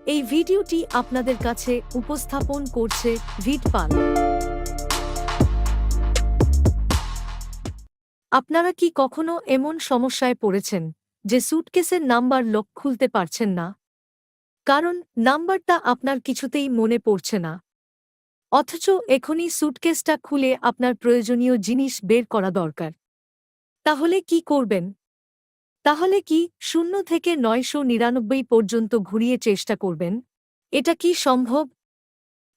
এই ভিডিওটি আপনাদের কাছে উপস্থাপন করছে ভিটপাল। আপনারা কি কখনো এমন সমস্যায় পড়েছেন যে স্যুটকেসের নাম্বার লক খুলতে পারছেন না? কারণ নাম্বারটা আপনার কিছুতেই মনে পড়ছে না। অথচ এখনই স্যুটকেসটা খুলে আপনার প্রয়োজনীয় জিনিস বের করা দরকার। তাহলে কি করবেন? তাহলে কি 0 থেকে 999 পর্যন্ত ঘুরিয়ে চেষ্টা করবেন? এটা কি সম্ভব?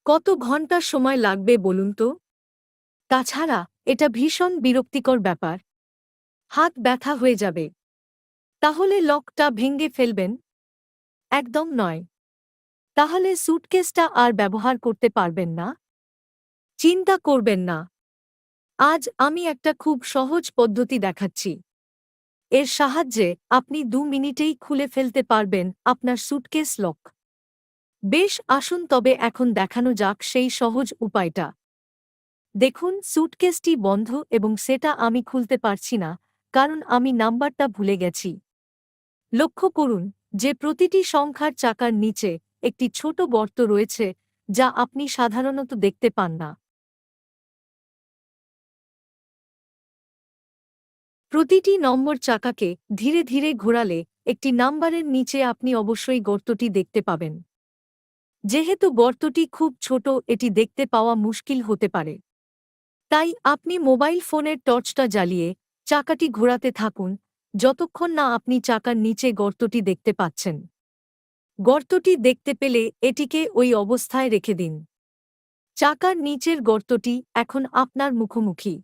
কত ঘন্টা সময় লাগবে বলুন তো? তাছাড়া এটা ভীষণ বিরক্তিকর ব্যাপার। হাত ব্যথা হয়ে যাবে। তাহলে লকটা ভেঙে ফেলবেন? একদম নয়। তাহলে স্যুটকেসটা আর ব্যবহার করতে পারবেন না? চিন্তা করবেন না। আজ আমি একটা খুব সহজ পদ্ধতি দেখাচ্ছি। এর সাহায্যে আপনি 2 মিনিটেই খুলে ফেলতে পারবেন আপনার স্যুটকেস লক। বেশ, আসুন তবে এখন দেখানো যাক সেই সহজ উপায়টা। দেখুন, স্যুটকেসটি বন্ধ এবং সেটা আমি খুলতে পারছি না, কারণ আমি নাম্বারটা ভুলে গেছি। লক্ষ্য করুন যে প্রতিটি সংখ্যার চাকার নিচে একটি ছোট গর্ত রয়েছে, যা আপনি সাধারণত দেখতে পান না। প্রতিটি নম্বর চাকাকে ধীরে ধীরে ঘোরালে একটি নাম্বারের নিচে আপনি অবশ্যই গর্তটি দেখতে পাবেন। যেহেতু গর্তটি খুব ছোট, এটি দেখতে পাওয়া মুশকিল হতে পারে। তাই আপনি মোবাইল ফোনের টর্চটা জ্বালিয়ে চাকাটি ঘোরাতে থাকুন, যতক্ষণ না আপনি চাকার নিচে গর্তটি দেখতে পাচ্ছেন। গর্তটি দেখতে পেলে এটিকে ওই অবস্থায় রেখে দিন। চাকার নিচের গর্তটি এখন আপনার মুখোমুখি।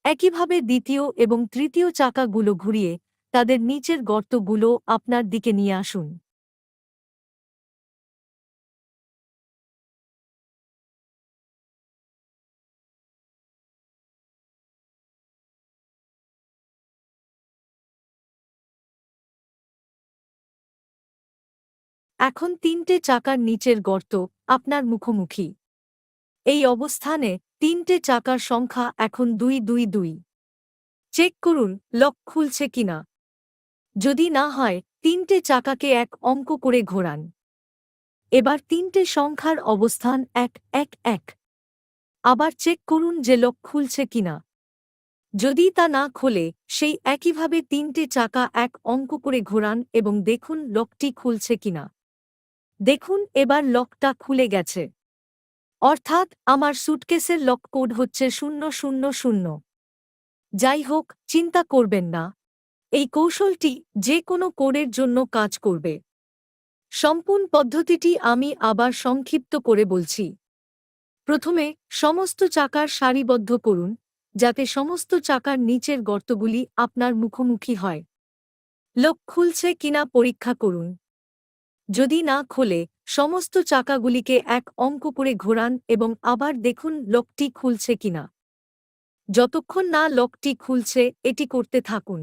একইভাবে দ্বিতীয় এবং তৃতীয় চাকাগুলো ঘুরিয়ে তাদের নিচের গর্তগুলো আপনার দিকে নিয়ে আসুন। এখন 3টে চাকার নিচের গর্ত আপনার মুখোমুখি। এই অবস্থানে 3টে চাকার সংখ্যা এখন 222। চেক করুন লক খুলছে কিনা। যদি না হয় 3টে চাকাকে 1 অঙ্ক করে ঘোরান। এবার 3টে সংখ্যার অবস্থান 111। আবার চেক করুন যে লক খুলছে কিনা। যদি তা না খোলে, সেই একইভাবে 3টে চাকা 1 অঙ্ক করে ঘোরান এবং দেখুন লকটি খুলছে কিনা। দেখুন, এবার লকটা খুলে গেছে। অর্থাৎ আমার স্যুটকেসের লক কোড হচ্ছে 000। যাই হোক, চিন্তা করবেন না। এই কৌশলটি যে কোনো কোডের জন্য কাজ করবে। সম্পূর্ণ পদ্ধতিটি আমি আবার সংক্ষিপ্ত করে বলছি। প্রথমে সমস্ত চাকার সারিবদ্ধ করুন, যাতে সমস্ত চাকার নিচের গর্তগুলি আপনার মুখোমুখি হয়। লক খুলছে কিনা পরীক্ষা করুন। যদি না খোলে, সমস্ত চাকাগুলিকে 1 অঙ্ক করে ঘোরান এবং আবার দেখুন লকটি খুলছে কিনা। যতক্ষণ না লকটি খুলছে, এটি করতে থাকুন।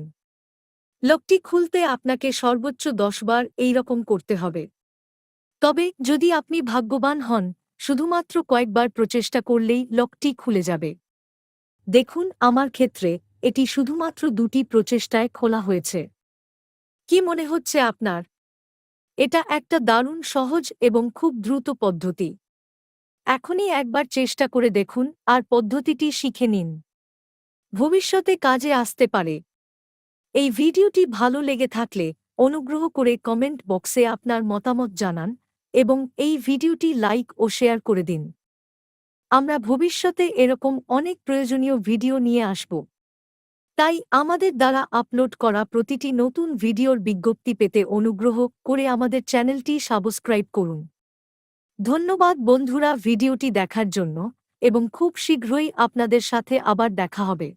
লকটি খুলতে আপনাকে সর্বোচ্চ 10 বার এইরকম করতে হবে। তবে যদি আপনি ভাগ্যবান হন, শুধুমাত্র কয়েকবার প্রচেষ্টা করলেই লকটি খুলে যাবে। দেখুন, আমার ক্ষেত্রে এটি শুধুমাত্র 2টি প্রচেষ্টায় খোলা হয়েছে। কি মনে হচ্ছে আপনার? এটা একটা দারুণ সহজ এবং খুব দ্রুত পদ্ধতি। এখনই একবার চেষ্টা করে দেখুন আর পদ্ধতিটি শিখে নিন। ভবিষ্যতে কাজে আসতে পারে। এই ভিডিওটি ভালো লেগে থাকলে অনুগ্রহ করে কমেন্ট বক্সে আপনার মতামত জানান এবং এই ভিডিওটি লাইক ও শেয়ার করে দিন। আমরা ভবিষ্যতে এরকম অনেক প্রয়োজনীয় ভিডিও নিয়ে আসব। তাই আমাদের দ্বারা আপলোড করা প্রতিটি নতুন ভিডিওর বিজ্ঞপ্তি পেতে অনুগ্রহ করে আমাদের চ্যানেলটি সাবস্ক্রাইব করুন। ধন্যবাদ বন্ধুরা ভিডিওটি দেখার জন্য, এবং খুব শীঘ্রই আপনাদের সাথে আবার দেখা হবে।